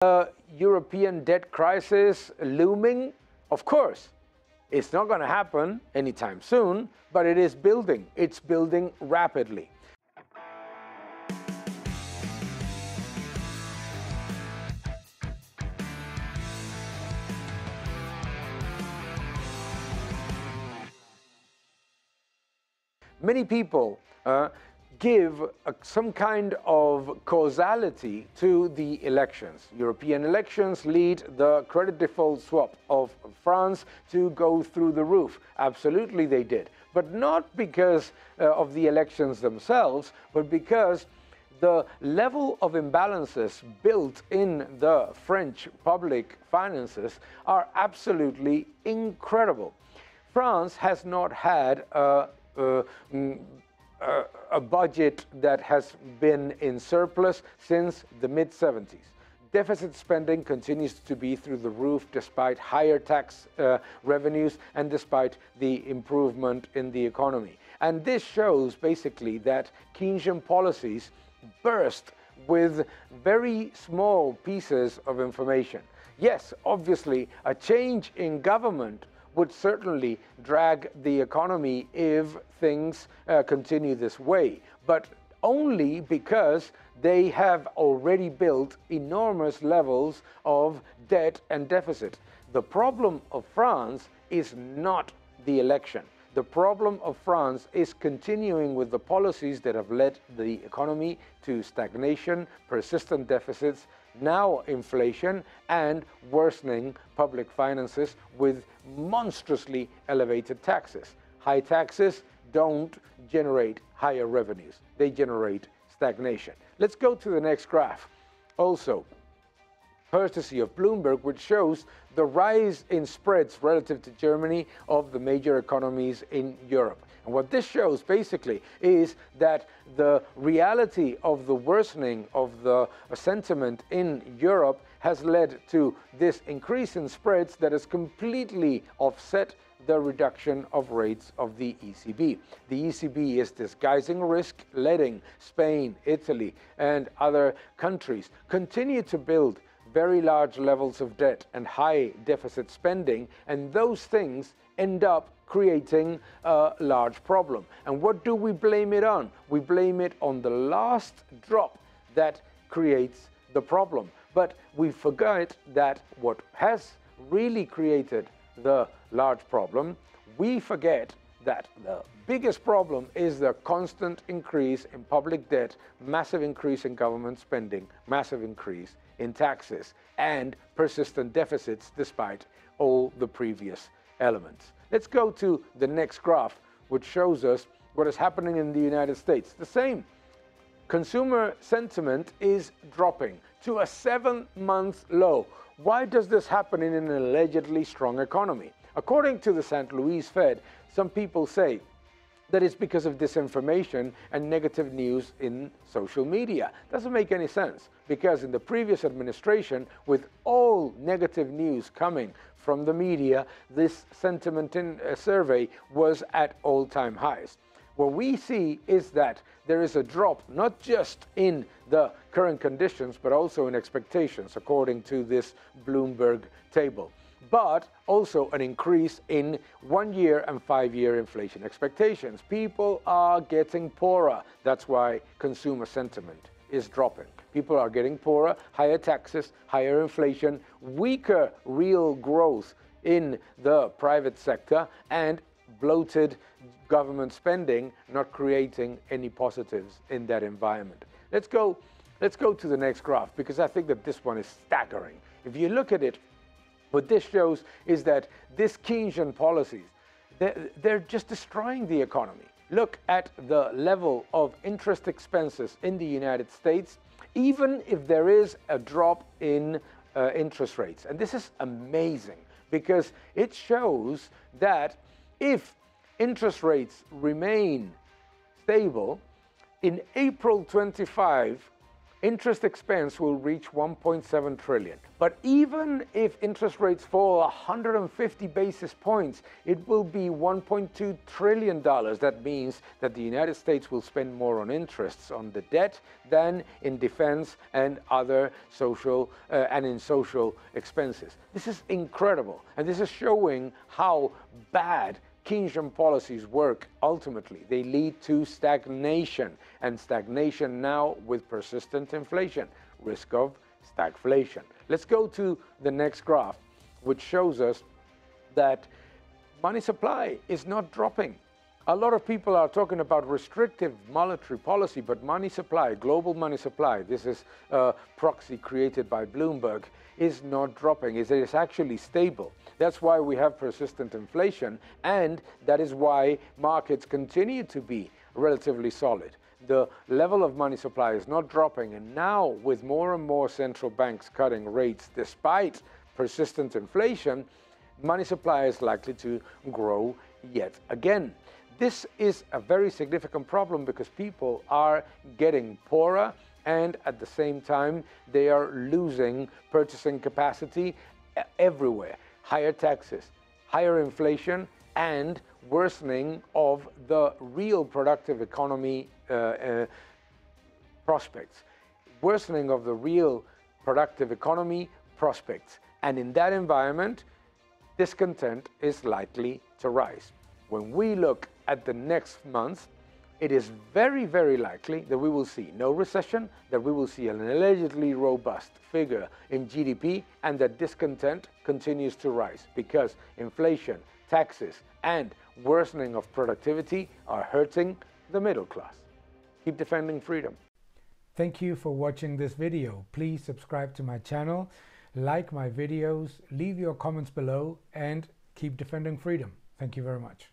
European debt crisis looming? Of course. It's not going to happen anytime soon, but it is building. It's building rapidly. Many people give some kind of causality to the elections. European elections lead the credit default swap of France to go through the roof. Absolutely they did. But not because of the elections themselves, but because the level of imbalances built in the French public finances are absolutely incredible. France has not had a budget that has been in surplus since the mid-70s. Deficit spending continues to be through the roof despite higher tax revenues and despite the improvement in the economy. And this shows basically that Keynesian policies burst with very small pieces of information. Yes, obviously, a change in government would certainly drag the economy if things continue this way, but only because they have already built enormous levels of debt and deficit. The problem of France is not the election. The problem of France is continuing with the policies that have led the economy to stagnation, persistent deficits, now inflation, and worsening public finances with monstrously elevated taxes. High taxes don't generate higher revenues. They generate stagnation. Let's go to the next graph. Also, courtesy of Bloomberg, which shows the rise in spreads relative to Germany of the major economies in Europe. And what this shows basically is that the reality of the worsening of the sentiment in Europe has led to this increase in spreads that has completely offset the reduction of rates of the ECB. The ECB is disguising risk, letting Spain, Italy, and other countries continue to build very large levels of debt and high deficit spending, and those things end up creating a large problem. And what do we blame it on? We blame it on the last drop that creates the problem. But we forget that what has really created the large problem, we forget that the biggest problem is the constant increase in public debt, massive increase in government spending, massive increase in taxes, and persistent deficits despite all the previous elements. Let's go to the next graph, which shows us what is happening in the United States. The same. Consumer sentiment is dropping to a 7-month low. Why does this happen in an allegedly strong economy? According to the St. Louis Fed, some people say that it's because of disinformation and negative news in social media. Doesn't make any sense, because in the previous administration, with all negative news coming from the media, this sentiment survey was at all-time highs. What we see is that there is a drop not just in the current conditions, but also in expectations, according to this Bloomberg table, but also an increase in 1-year and 5-year inflation expectations. People are getting poorer. That's why consumer sentiment is dropping. People are getting poorer, higher taxes, higher inflation, weaker real growth in the private sector, and bloated government spending, not creating any positives in that environment. Let's go to the next graph, because I think that this one is staggering. If you look at it, what this shows is that these Keynesian policies, they're just destroying the economy. Look at the level of interest expenses in the United States, even if there is a drop in interest rates. And this is amazing, because it shows that if interest rates remain stable, in April 25, interest expense will reach 1.7 trillion. But even if interest rates fall 150 basis points, it will be $1.2 trillion. That means that the United States will spend more on interests on the debt than in defense and other social social expenses. This is incredible, and this is showing how bad Keynesian policies work. Ultimately, they lead to stagnation, and stagnation now with persistent inflation, risk of stagflation. Let's go to the next graph, which shows us that money supply is not dropping. A lot of people are talking about restrictive monetary policy, but money supply, global money supply, this is a proxy created by Bloomberg, is not dropping. It is actually stable. That's why we have persistent inflation, and that is why markets continue to be relatively solid. The level of money supply is not dropping, and now with more and more central banks cutting rates despite persistent inflation, money supply is likely to grow yet again. This is a very significant problem because people are getting poorer, and at the same time they are losing purchasing capacity everywhere. Higher taxes, higher inflation, and worsening of the real productive economy prospects. Worsening of the real productive economy prospects. And in that environment, discontent is likely to rise. When we look at the next month, it is very, very likely that we will see no recession, that we will see an allegedly robust figure in GDP, and that discontent continues to rise because inflation, taxes, and worsening of productivity are hurting the middle class. Keep defending freedom. Thank you for watching this video. Please subscribe to my channel, like my videos, leave your comments below, and keep defending freedom. Thank you very much.